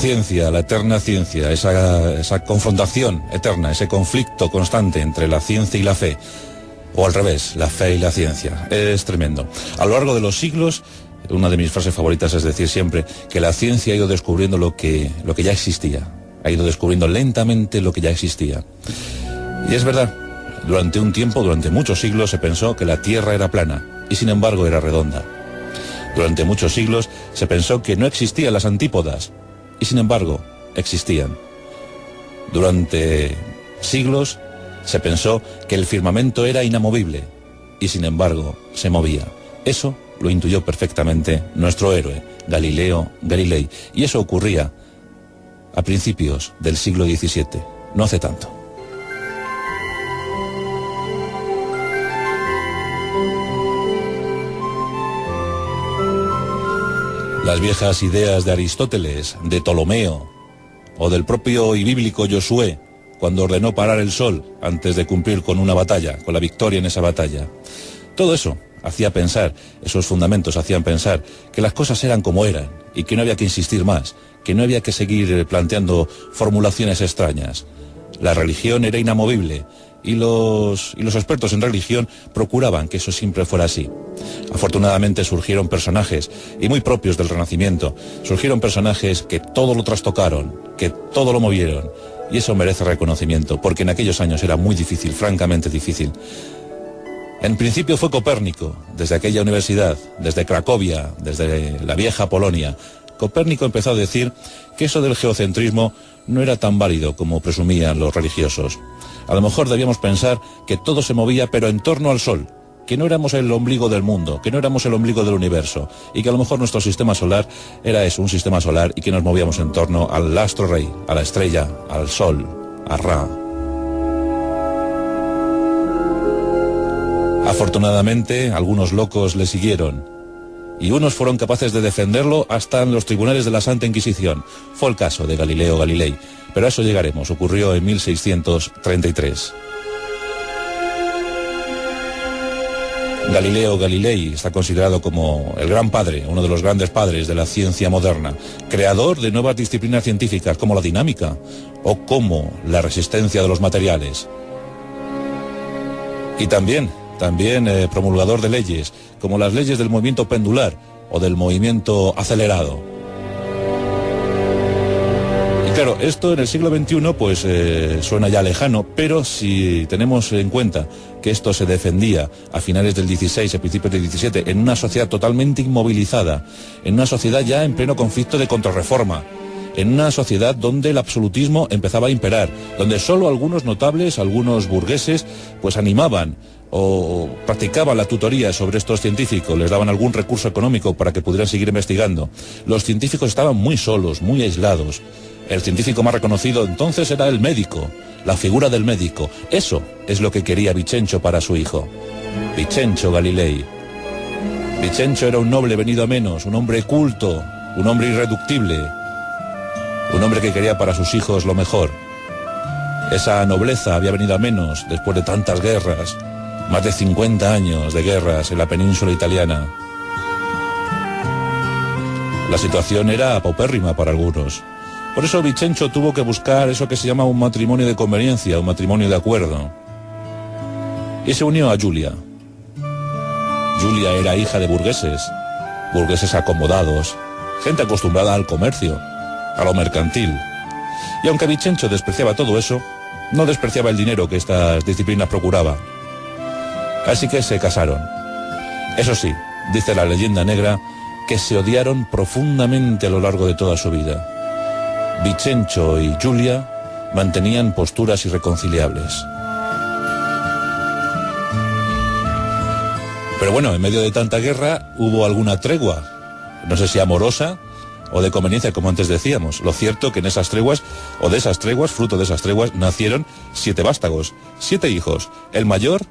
ciencia, la eterna ciencia, esa confrontación eterna, ese conflicto constante entre la ciencia y la fe, o al revés, la fe y la ciencia, es tremendo. A lo largo de los siglos, una de mis frases favoritas es decir siempre que la ciencia ha ido descubriendo lo que ya existía, ha ido descubriendo lentamente lo que ya existía. Y es verdad, durante un tiempo, durante muchos siglos, se pensó que la Tierra era plana, y sin embargo era redonda. Durante muchos siglos se pensó que no existían las antípodas, y sin embargo existían. Durante siglos se pensó que el firmamento era inamovible, y sin embargo se movía. Eso lo intuyó perfectamente nuestro héroe, Galileo Galilei, y eso ocurría a principios del siglo XVII, no hace tanto. Las viejas ideas de Aristóteles, de Ptolomeo, o del propio y bíblico Josué, cuando ordenó parar el sol antes de cumplir con una batalla, con la victoria en esa batalla. Todo eso hacía pensar, esos fundamentos hacían pensar que las cosas eran como eran y que no había que insistir más, que no había que seguir planteando formulaciones extrañas. La religión era inamovible y los expertos en religión procuraban que eso siempre fuera así. Afortunadamente surgieron personajes, y muy propios del Renacimiento, surgieron personajes que todo lo trastocaron, que todo lo movieron, y eso merece reconocimiento, porque en aquellos años era muy difícil, francamente difícil. En principio fue Copérnico, desde aquella universidad, desde Cracovia, desde la vieja Polonia. Copérnico empezó a decir que eso del geocentrismo no era tan válido como presumían los religiosos. A lo mejor debíamos pensar que todo se movía pero en torno al Sol, que no éramos el ombligo del mundo, que no éramos el ombligo del universo, y que a lo mejor nuestro sistema solar era eso, un sistema solar, y que nos movíamos en torno al astro rey, a la estrella, al Sol, a Ra. Afortunadamente, algunos locos le siguieron, y unos fueron capaces de defenderlo hasta en los tribunales de la Santa Inquisición. Fue el caso de Galileo Galilei, pero a eso llegaremos, ocurrió en 1633. Galileo Galilei está considerado como el gran padre, uno de los grandes padres de la ciencia moderna, creador de nuevas disciplinas científicas como la dinámica o como la resistencia de los materiales. Y también promulgador de leyes, como las leyes del movimiento pendular o del movimiento acelerado. Y claro, esto en el siglo XXI pues suena ya lejano, pero si tenemos en cuenta que esto se defendía a finales del XVI, a principios del XVII, en una sociedad totalmente inmovilizada, en una sociedad ya en pleno conflicto de contrarreforma, en una sociedad donde el absolutismo empezaba a imperar, donde solo algunos notables, algunos burgueses, pues animaban o practicaban la tutoría sobre estos científicos, les daban algún recurso económico para que pudieran seguir investigando. Los científicos estaban muy solos, muy aislados. El científico más reconocido entonces era el médico, la figura del médico. Eso es lo que quería Vicencio para su hijo, Vicencio Galilei. Vicencio era un noble venido a menos, un hombre culto, un hombre irreductible, un hombre que quería para sus hijos lo mejor. Esa nobleza había venido a menos después de tantas guerras, más de 50 años de guerras en la península italiana. La situación era paupérrima para algunos. Por eso Vicencio tuvo que buscar eso que se llama un matrimonio de conveniencia, un matrimonio de acuerdo. Y se unió a Giulia. Giulia era hija de burgueses acomodados, gente acostumbrada al comercio, a lo mercantil. Y aunque Vicencio despreciaba todo eso, no despreciaba el dinero que estas disciplinas procuraban. Así que se casaron. Eso sí, dice la leyenda negra, que se odiaron profundamente a lo largo de toda su vida. Vicencio y Giulia mantenían posturas irreconciliables. Pero bueno, en medio de tanta guerra hubo alguna tregua, no sé si amorosa o de conveniencia, como antes decíamos. Lo cierto que en esas treguas, o de esas treguas, fruto de esas treguas, nacieron 7 vástagos, 7 hijos. El mayor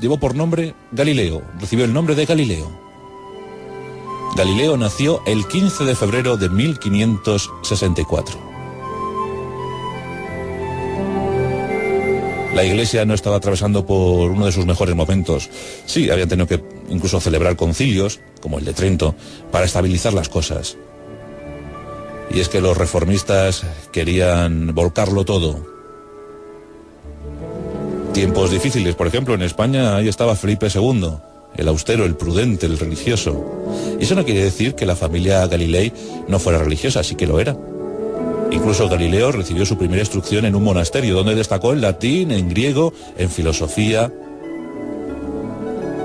llevó por nombre Galileo, recibió el nombre de Galileo. Galileo nació el 15 de febrero de 1564. La Iglesia no estaba atravesando por uno de sus mejores momentos. Sí, habían tenido que incluso celebrar concilios, como el de Trento, para estabilizar las cosas. Y es que los reformistas querían volcarlo todo. Tiempos difíciles, por ejemplo, en España ahí estaba Felipe II, el austero, el prudente, el religioso. Y eso no quiere decir que la familia Galilei no fuera religiosa, sí que lo era. Incluso Galileo recibió su primera instrucción en un monasterio, donde destacó en latín, en griego, en filosofía.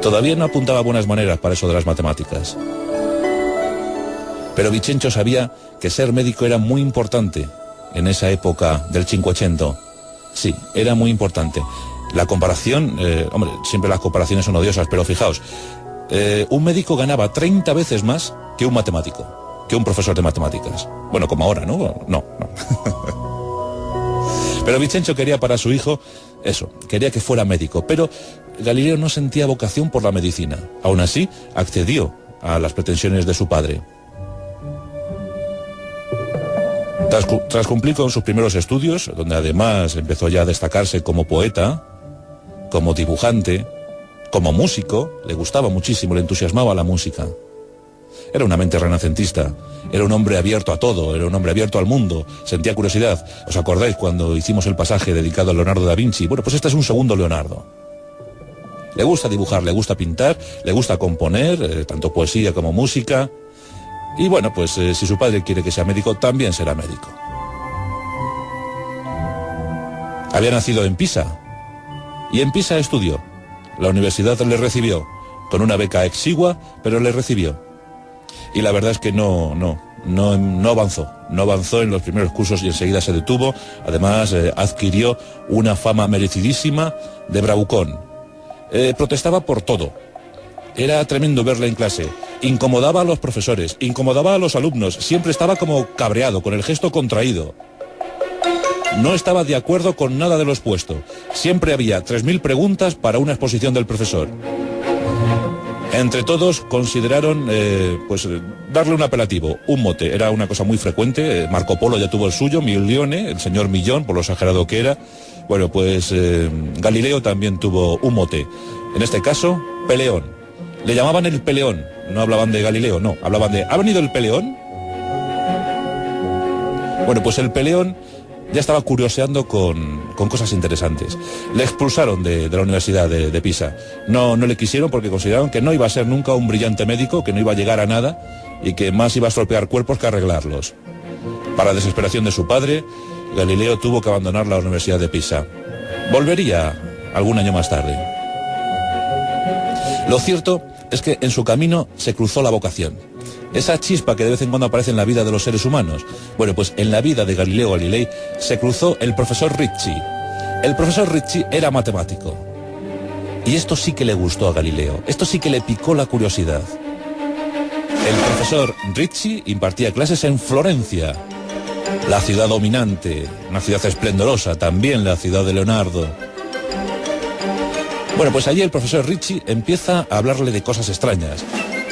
Todavía no apuntaba buenas maneras para eso de las matemáticas. Pero Vicencio sabía que ser médico era muy importante en esa época del Cinquecento. Sí, era muy importante. La comparación, hombre, siempre las comparaciones son odiosas, pero fijaos, un médico ganaba 30 veces más que un matemático, que un profesor de matemáticas. Bueno, como ahora, ¿no? No. Pero Vicencio quería para su hijo eso, quería que fuera médico, pero Galileo no sentía vocación por la medicina. Aún así, accedió a las pretensiones de su padre. Tras cumplir con sus primeros estudios, donde además empezó ya a destacarse como poeta, como dibujante, como músico, le gustaba muchísimo, le entusiasmaba la música. Era una mente renacentista, era un hombre abierto a todo, era un hombre abierto al mundo, sentía curiosidad. ¿Os acordáis cuando hicimos el pasaje dedicado a Leonardo da Vinci? Bueno, pues este es un segundo Leonardo. Le gusta dibujar, le gusta pintar, le gusta componer, tanto poesía como música. Y bueno, pues si su padre quiere que sea médico, también será médico. Había nacido en Pisa, y en Pisa estudió. La universidad le recibió, con una beca exigua, pero le recibió. Y la verdad es que no avanzó en los primeros cursos y enseguida se detuvo. Además, adquirió una fama merecidísima de bravucón. Protestaba por todo. Era tremendo verle en clase. Incomodaba a los profesores, incomodaba a los alumnos. Siempre estaba como cabreado, con el gesto contraído. No estaba de acuerdo con nada de lo expuesto. Siempre había 3000 preguntas para una exposición del profesor. Entre todos consideraron darle un apelativo, un mote. Era una cosa muy frecuente. Marco Polo ya tuvo el suyo, Milione, el señor Millón, por lo exagerado que era. Bueno, pues Galileo también tuvo un mote. En este caso, Peleón. Le llamaban el Peleón. No hablaban de Galileo, no. Hablaban de, ¿ha venido el Peleón? Bueno, pues el Peleón ya estaba curioseando con cosas interesantes. Le expulsaron de la Universidad de Pisa. No le quisieron porque consideraron que no iba a ser nunca un brillante médico, que no iba a llegar a nada y que más iba a estropear cuerpos que arreglarlos. Para desesperación de su padre, Galileo tuvo que abandonar la Universidad de Pisa. Volvería algún año más tarde. Lo cierto es que en su camino se cruzó la vocación. Esa chispa que de vez en cuando aparece en la vida de los seres humanos. Bueno, pues en la vida de Galileo Galilei se cruzó el profesor Ricci. El profesor Ricci era matemático. Y esto sí que le gustó a Galileo. Esto sí que le picó la curiosidad. El profesor Ricci impartía clases en Florencia, la ciudad dominante, una ciudad esplendorosa, también la ciudad de Leonardo. Bueno, pues allí el profesor Ricci empieza a hablarle de cosas extrañas,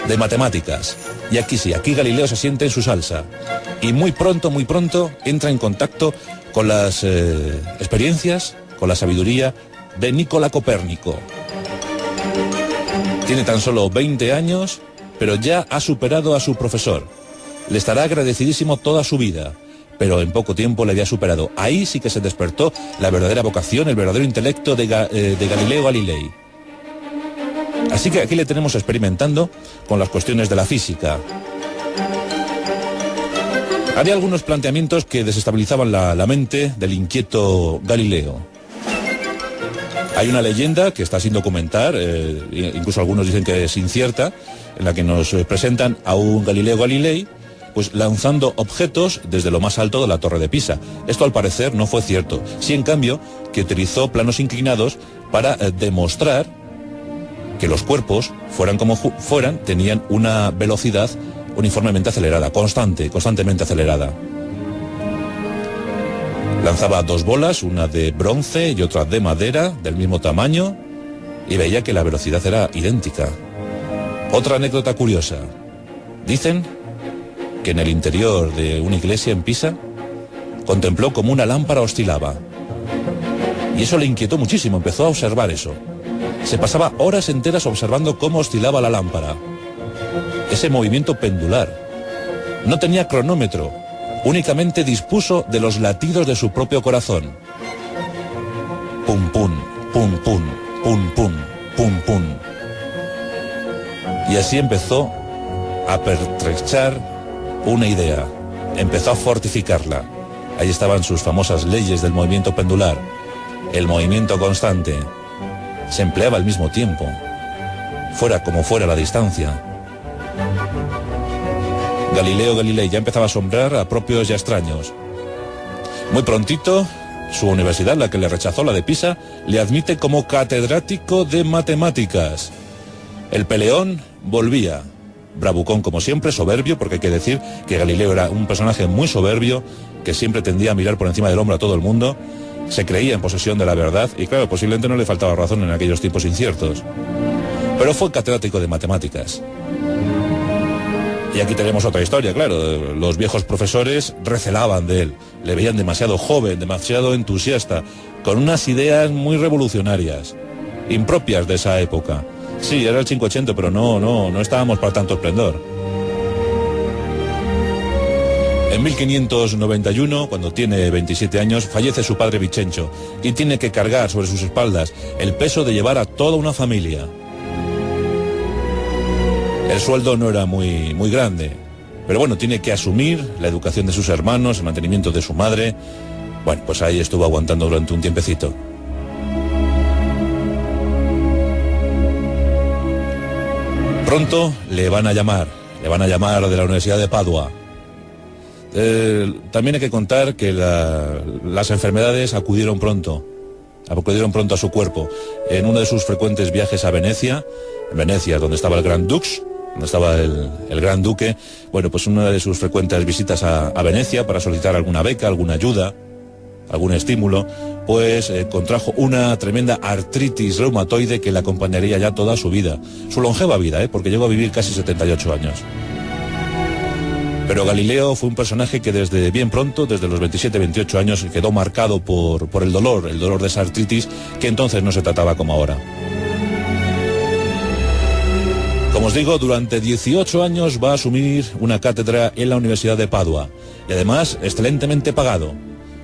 de matemáticas. Y aquí sí, aquí Galileo se siente en su salsa. Y muy pronto entra en contacto con las experiencias, con la sabiduría de Nicolás Copérnico. Tiene tan solo 20 años, pero ya ha superado a su profesor. Le estará agradecidísimo toda su vida, pero en poco tiempo le había superado. Ahí sí que se despertó la verdadera vocación, el verdadero intelecto de Galileo Galilei. Así que aquí le tenemos experimentando con las cuestiones de la física. Había algunos planteamientos que desestabilizaban la mente del inquieto Galileo. Hay una leyenda que está sin documentar, incluso algunos dicen que es incierta, en la que nos presentan a un Galileo Galilei pues lanzando objetos desde lo más alto de la Torre de Pisa. Esto al parecer no fue cierto. Sí, en cambio, que utilizó planos inclinados para demostrar que los cuerpos, fueran como fueran, tenían una velocidad uniformemente acelerada, constantemente acelerada. Lanzaba 2 bolas, una de bronce y otra de madera, del mismo tamaño, y veía que la velocidad era idéntica. Otra anécdota curiosa. Dicen que en el interior de una iglesia en Pisa contempló como una lámpara oscilaba. Y eso le inquietó muchísimo, empezó a observar eso. Se pasaba horas enteras observando cómo oscilaba la lámpara. Ese movimiento pendular. No tenía cronómetro. Únicamente dispuso de los latidos de su propio corazón. Pum, pum, pum, pum, pum, pum, pum, pum. Y así empezó a pertrechar una idea. Empezó a fortificarla. Ahí estaban sus famosas leyes del movimiento pendular. El movimiento constante. Se empleaba al mismo tiempo, fuera como fuera la distancia. Galileo Galilei ya empezaba a asombrar a propios y a extraños. Muy prontito, su universidad, la que le rechazó, la de Pisa, le admite como catedrático de matemáticas. El peleón volvía. Bravucón como siempre, soberbio, porque hay que decir que Galileo era un personaje muy soberbio, que siempre tendía a mirar por encima del hombro a todo el mundo. Se creía en posesión de la verdad y claro, posiblemente no le faltaba razón en aquellos tiempos inciertos. Pero fue catedrático de matemáticas. Y aquí tenemos otra historia, claro. Los viejos profesores recelaban de él. Le veían demasiado joven, demasiado entusiasta, con unas ideas muy revolucionarias, impropias de esa época. Sí, era el 580, pero no estábamos para tanto esplendor. En 1591, cuando tiene 27 años, fallece su padre Vicencio y tiene que cargar sobre sus espaldas el peso de llevar a toda una familia. El sueldo no era muy grande, pero bueno, tiene que asumir la educación de sus hermanos, el mantenimiento de su madre. Bueno, pues ahí estuvo aguantando durante un tiempecito. Pronto le van a llamar de la Universidad de Padua. También hay que contar que las enfermedades acudieron pronto a su cuerpo. En uno de sus frecuentes viajes a Venecia, en Venecia, donde estaba el Gran Dux, donde estaba el Gran Duque, bueno, pues una de sus frecuentes visitas a Venecia para solicitar alguna beca, alguna ayuda, algún estímulo, pues contrajo una tremenda artritis reumatoide que le acompañaría ya toda su vida, su longeva vida, porque llegó a vivir casi 78 años. Pero Galileo fue un personaje que desde bien pronto, desde los 27-28 años, quedó marcado por el dolor de esa artritis, que entonces no se trataba como ahora. Como os digo, durante 18 años va a asumir una cátedra en la Universidad de Padua, y además excelentemente pagado,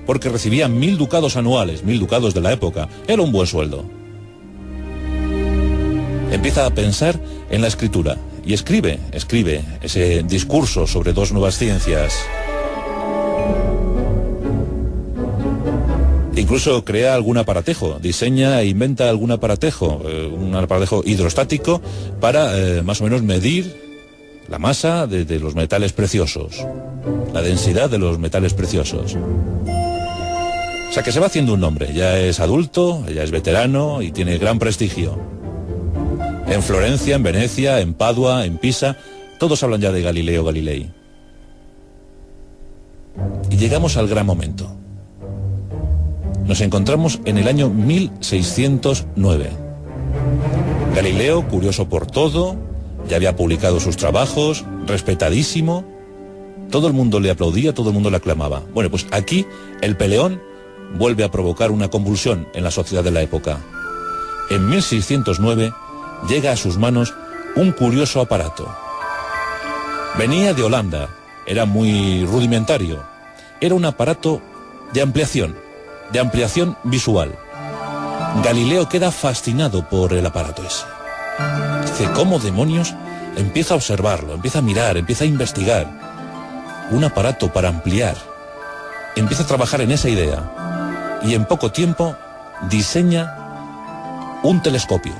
porque recibía 1000 ducados anuales, 1000 ducados de la época, era un buen sueldo. Empieza a pensar en la escritura, y escribe ese discurso sobre dos nuevas ciencias. Incluso crea algún aparatejo, diseña e inventa algún aparatejo, un aparatejo hidrostático para más o menos medir la masa de los metales preciosos, la densidad de los metales preciosos. O sea que se va haciendo un nombre, ya es adulto, ya es veterano y tiene gran prestigio. En Florencia, en Venecia, en Padua, en Pisa, todos hablan ya de Galileo Galilei. Y llegamos al gran momento. Nos encontramos en el año 1609. Galileo, curioso por todo, ya había publicado sus trabajos, respetadísimo. Todo el mundo le aplaudía, todo el mundo le aclamaba. Bueno, pues aquí el peleón vuelve a provocar una convulsión en la sociedad de la época. En 1609 llega a sus manos un curioso aparato. Venía de Holanda, era muy rudimentario. Era un aparato de ampliación visual. Galileo queda fascinado por el aparato ese. Dice, ¿cómo demonios? Empieza a observarlo, empieza a mirar, empieza a investigar. Un aparato para ampliar. Empieza a trabajar en esa idea. Y en poco tiempo diseña un telescopio.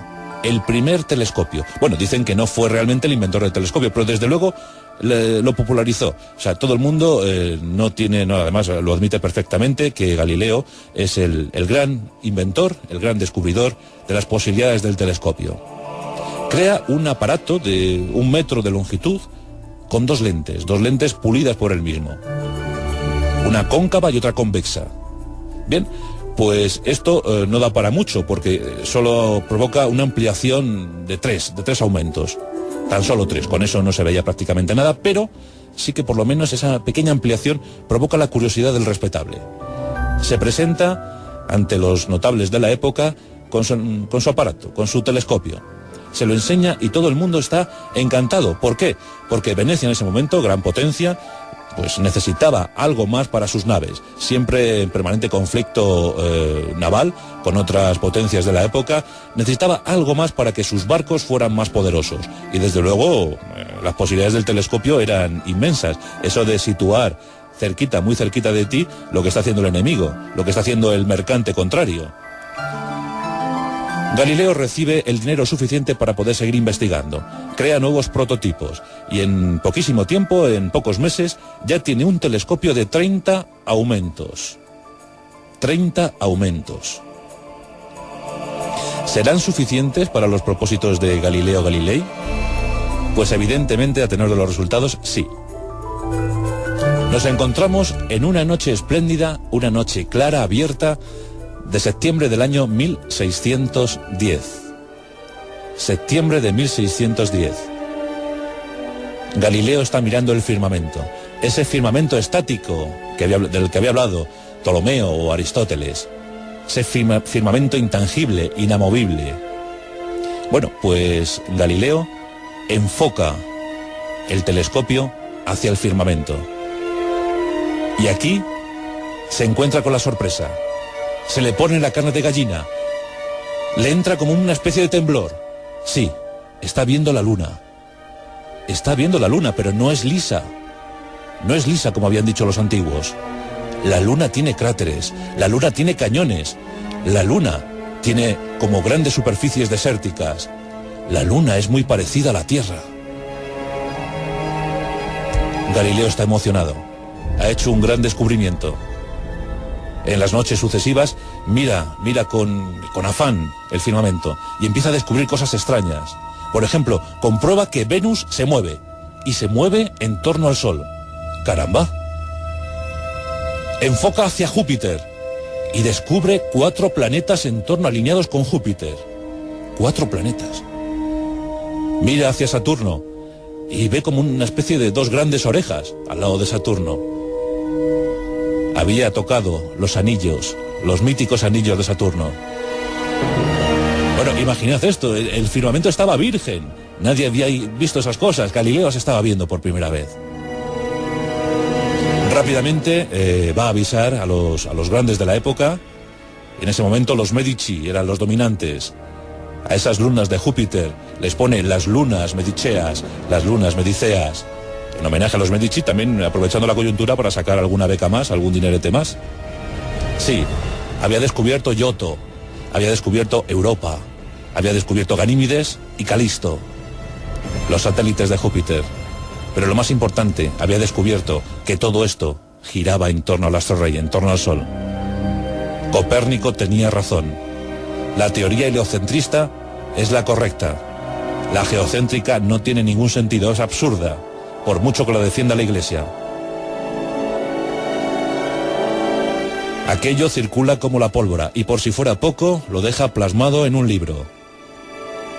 El primer telescopio. Bueno, dicen que no fue realmente el inventor del telescopio, pero desde luego lo popularizó. O sea, todo el mundo además lo admite perfectamente, que Galileo es el gran inventor, el gran descubridor de las posibilidades del telescopio. Crea un aparato de 1 metro de longitud con dos lentes pulidas por él mismo. Una cóncava y otra convexa. Bien, pues esto no da para mucho, porque solo provoca una ampliación de tres aumentos. Tan solo 3, con eso no se veía prácticamente nada, pero sí que por lo menos esa pequeña ampliación provoca la curiosidad del respetable. Se presenta ante los notables de la época con su aparato, con su telescopio. Se lo enseña y todo el mundo está encantado. ¿Por qué? Porque Venecia en ese momento, gran potencia, pues necesitaba algo más para sus naves, siempre en permanente conflicto naval con otras potencias de la época. Necesitaba algo más para que sus barcos fueran más poderosos, y desde luego las posibilidades del telescopio eran inmensas. Eso de situar cerquita, muy cerquita de ti, lo que está haciendo el enemigo, lo que está haciendo el mercante contrario. Galileo recibe el dinero suficiente para poder seguir investigando, crea nuevos prototipos y en poquísimo tiempo, en pocos meses, ya tiene un telescopio de 30 aumentos. 30 aumentos. ¿Serán suficientes para los propósitos de Galileo Galilei? Pues evidentemente, a tenor de los resultados, sí. Nos encontramos en una noche espléndida, una noche clara, abierta, de septiembre del año 1610. Septiembre de 1610. Galileo está mirando el firmamento. Ese firmamento estático del que había hablado Ptolomeo o Aristóteles. Ese firmamento intangible, inamovible. Bueno, pues Galileo enfoca el telescopio hacia el firmamento. Y aquí se encuentra con la sorpresa. Se le pone la carne de gallina. Le entra como una especie de temblor. Sí, está viendo la luna. Está viendo la luna, pero no es lisa. No es lisa como habían dicho los antiguos. La luna tiene cráteres, la luna tiene cañones, la luna tiene como grandes superficies desérticas. La luna es muy parecida a la Tierra. Galileo está emocionado. Ha hecho un gran descubrimiento. En las noches sucesivas mira con afán el firmamento y empieza a descubrir cosas extrañas. Por ejemplo, comprueba que Venus se mueve, y se mueve en torno al Sol. ¡Caramba! Enfoca hacia Júpiter y descubre 4 planetas en torno alineados con Júpiter. 4 planetas. Mira hacia Saturno y ve como una especie de 2 grandes orejas al lado de Saturno. Había tocado los anillos, los míticos anillos de Saturno. Bueno, imaginad esto, el firmamento estaba virgen. Nadie había visto esas cosas. Galileo se estaba viendo por primera vez. Rápidamente va a avisar a los grandes de la época. En ese momento los Medici eran los dominantes. A esas lunas de Júpiter les pone las lunas mediceas, las lunas mediceas. En homenaje a los Medici, también aprovechando la coyuntura para sacar alguna beca más, algún dinerete más. Sí, había descubierto Giotto, había descubierto Europa, había descubierto Ganímedes y Calisto, los satélites de Júpiter. Pero lo más importante, había descubierto que todo esto giraba en torno al astro rey, en torno al Sol. Copérnico tenía razón. La teoría heliocentrista es la correcta. La geocéntrica no tiene ningún sentido, es absurda, por mucho que lo defienda la Iglesia. Aquello circula como la pólvora, y por si fuera poco, lo deja plasmado en un libro.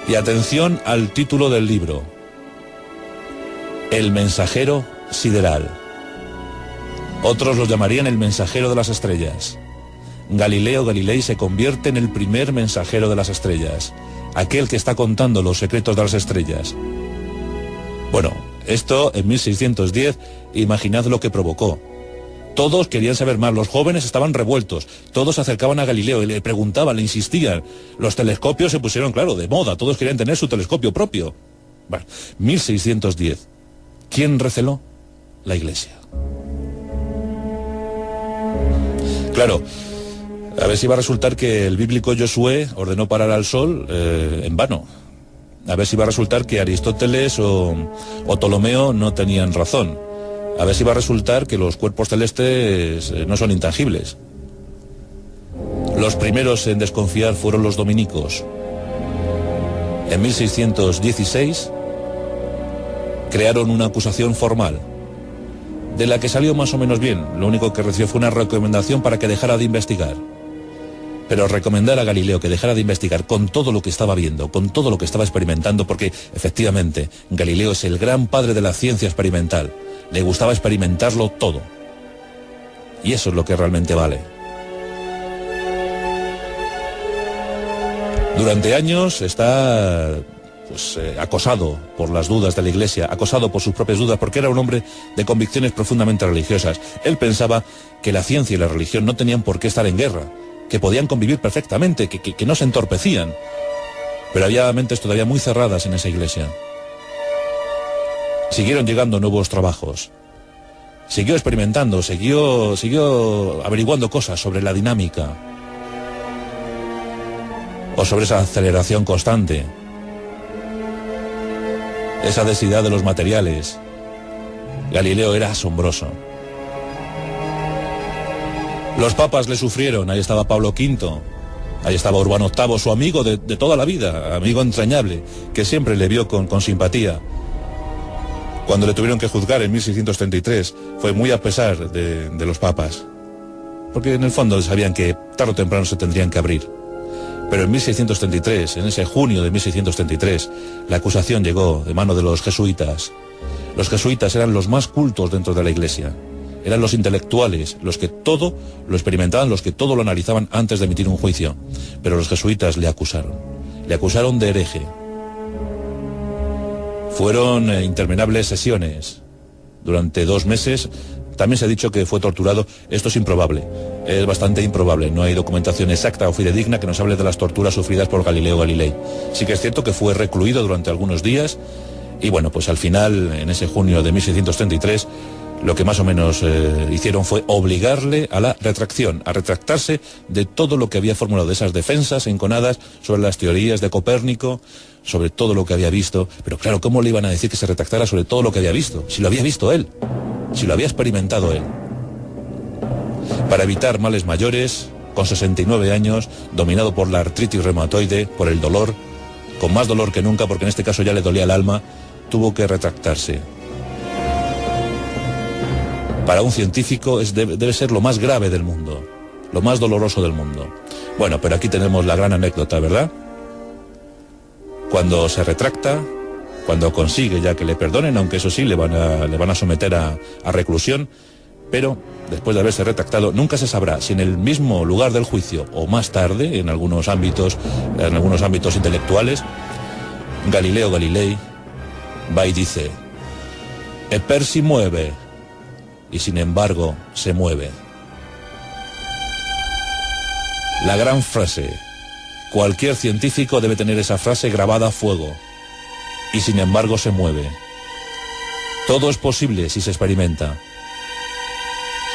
Y atención al título del libro: El mensajero sideral. Otros lo llamarían el mensajero de las estrellas. Galileo Galilei se convierte en el primer mensajero de las estrellas, aquel que está contando los secretos de las estrellas. Bueno, esto en 1610, imaginad lo que provocó. Todos querían saber más, los jóvenes estaban revueltos, todos se acercaban a Galileo y le preguntaban, le insistían. Los telescopios se pusieron, claro, de moda, todos querían tener su telescopio propio. Bueno, 1610. ¿Quién receló? La Iglesia. Claro, a ver si va a resultar que el bíblico Josué ordenó parar al Sol en vano. A ver si va a resultar que Aristóteles o Ptolomeo no tenían razón. A ver si va a resultar que los cuerpos celestes no son intangibles. Los primeros en desconfiar fueron los dominicos. En 1616 crearon una acusación formal, de la que salió más o menos bien. Lo único que recibió fue una recomendación para que dejara de investigar. Pero recomendar a Galileo que dejara de investigar con todo lo que estaba viendo, con todo lo que estaba experimentando, porque efectivamente Galileo es el gran padre de la ciencia experimental. Le gustaba experimentarlo todo. Y eso es lo que realmente vale. Durante años está acosado por las dudas de la Iglesia, acosado por sus propias dudas, porque era un hombre de convicciones profundamente religiosas. Él pensaba que la ciencia y la religión no tenían por qué estar en guerra, que podían convivir perfectamente, que no se entorpecían. Pero había mentes todavía muy cerradas en esa Iglesia. Siguieron llegando nuevos trabajos. Siguió experimentando, siguió averiguando cosas sobre la dinámica o sobre esa aceleración constante, esa densidad de los materiales. Galileo era asombroso. Los papas le sufrieron. Ahí estaba Pablo V, ahí estaba Urbano VIII, su amigo de toda la vida, amigo entrañable, que siempre le vio con simpatía. Cuando le tuvieron que juzgar en 1633, fue muy a pesar de los papas, porque en el fondo sabían que tarde o temprano se tendrían que abrir. Pero en 1633, en ese junio de 1633, la acusación llegó de mano de los jesuitas. Los jesuitas eran los más cultos dentro de la Iglesia. Eran los intelectuales, los que todo lo experimentaban, los que todo lo analizaban antes de emitir un juicio. Pero los jesuitas le acusaron de hereje. Fueron interminables sesiones. Durante 2 meses, también se ha dicho que fue torturado. Esto es improbable, es bastante improbable. No hay documentación exacta o fidedigna que nos hable de las torturas sufridas por Galileo Galilei. Sí que es cierto que fue recluido durante algunos días y bueno, pues al final, en ese junio de 1633, lo que más o menos hicieron fue obligarle a la retracción, a retractarse de todo lo que había formulado, de esas defensas enconadas sobre las teorías de Copérnico, sobre todo lo que había visto. Pero claro, ¿cómo le iban a decir que se retractara sobre todo lo que había visto? Si lo había visto él, si lo había experimentado él. Para evitar males mayores, con 69 años, dominado por la artritis reumatoide, por el dolor, con más dolor que nunca, porque en este caso ya le dolía el alma, tuvo que retractarse. Para un científico debe ser lo más grave del mundo, lo más doloroso del mundo. Bueno, pero aquí tenemos la gran anécdota, ¿verdad? Cuando se retracta, cuando consigue ya que le perdonen, aunque eso sí, le van a someter a reclusión, pero después de haberse retractado, nunca se sabrá si en el mismo lugar del juicio o más tarde, en algunos ámbitos intelectuales, Galileo Galilei va y dice: "E per si mueve", y sin embargo se mueve. La gran frase. Cualquier científico debe tener esa frase grabada a fuego. Y sin embargo se mueve. Todo es posible si se experimenta.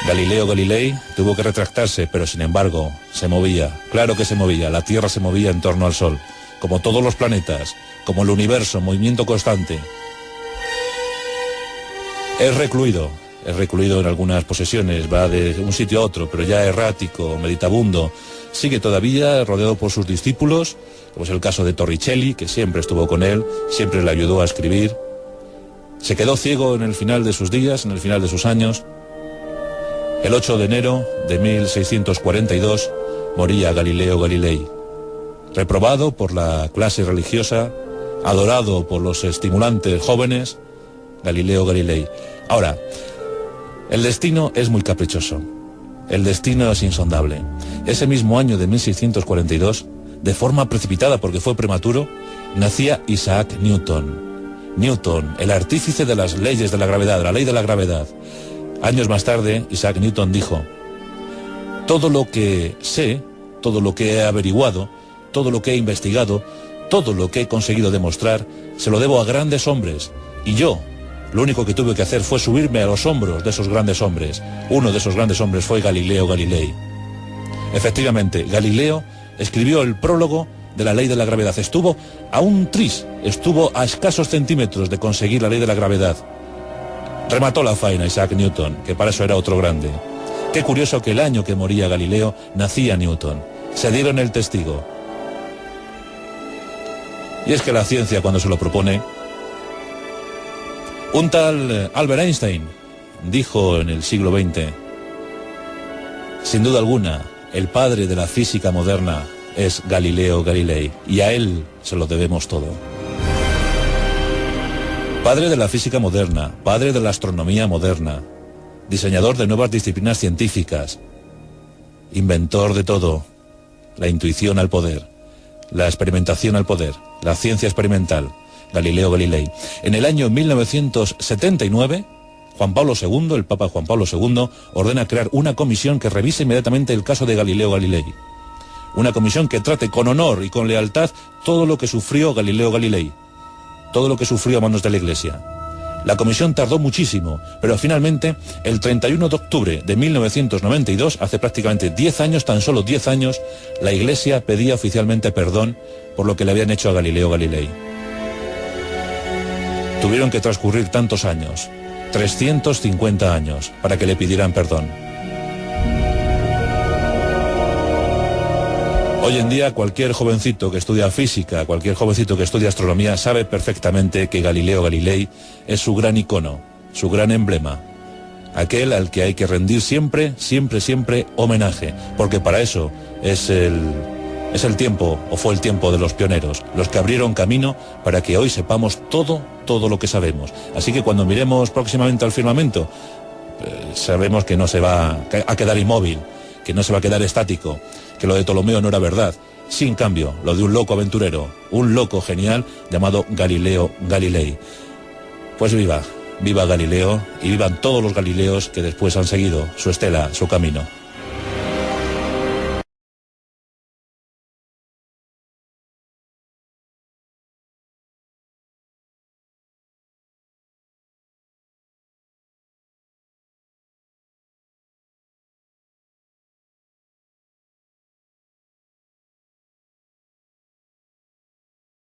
Galileo Galilei tuvo que retractarse, pero sin embargo se movía. Claro que se movía. La Tierra se movía en torno al Sol, como todos los planetas, como el universo en movimiento constante. Es recluido en algunas posesiones, va de un sitio a otro, pero ya errático, meditabundo. Sigue todavía rodeado por sus discípulos, como es el caso de Torricelli, que siempre estuvo con él, siempre le ayudó a escribir. Se quedó ciego en el final de sus días, en el final de sus años. El 8 de enero de 1642 moría Galileo Galilei, reprobado por la clase religiosa, adorado por los estimulantes jóvenes, Galileo Galilei. Ahora, el destino es muy caprichoso. El destino es insondable. Ese mismo año de 1642, de forma precipitada porque fue prematuro, nacía Isaac Newton. Newton, el artífice de las leyes de la gravedad, la ley de la gravedad. Años más tarde, Isaac Newton dijo: todo lo que sé, todo lo que he averiguado, todo lo que he investigado, todo lo que he conseguido demostrar, se lo debo a grandes hombres. Y yo, lo único que tuve que hacer fue subirme a los hombros de esos grandes hombres. Uno de esos grandes hombres fue Galileo Galilei. Efectivamente, Galileo escribió el prólogo de la ley de la gravedad. Estuvo a un tris, estuvo a escasos centímetros de conseguir la ley de la gravedad. Remató la faena Isaac Newton, que para eso era otro grande. Qué curioso que el año que moría Galileo nacía Newton. Se dieron el testigo. Y es que la ciencia, cuando se lo propone... Un tal Albert Einstein dijo en el siglo XX: sin duda alguna, el padre de la física moderna es Galileo Galilei, y a él se lo debemos todo. Padre de la física moderna, padre de la astronomía moderna, diseñador de nuevas disciplinas científicas, inventor de todo, la intuición al poder, la experimentación al poder, la ciencia experimental. Galileo Galilei. En el año 1979, Juan Pablo II, el Papa Juan Pablo II, ordena crear una comisión que revise inmediatamente el caso de Galileo Galilei. Una comisión que trate con honor y con lealtad todo lo que sufrió Galileo Galilei, todo lo que sufrió a manos de la Iglesia. La comisión tardó muchísimo, pero finalmente, el 31 de octubre de 1992, hace prácticamente 10 años, tan solo 10 años, la Iglesia pedía oficialmente perdón por lo que le habían hecho a Galileo Galilei. Tuvieron que transcurrir tantos años, 350 años, para que le pidieran perdón. Hoy en día cualquier jovencito que estudia física, cualquier jovencito que estudia astronomía sabe perfectamente que Galileo Galilei es su gran icono, su gran emblema, aquel al que hay que rendir siempre, siempre, siempre homenaje, porque para eso es el tiempo, o fue el tiempo de los pioneros, los que abrieron camino para que hoy sepamos todo lo que sabemos. Así que cuando miremos próximamente al firmamento, sabemos que no se va a quedar inmóvil, que no se va a quedar estático, que lo de Ptolomeo no era verdad. Sin cambio, lo de un loco aventurero, un loco genial llamado Galileo Galilei. Pues viva Galileo y vivan todos los Galileos que después han seguido su estela, su camino.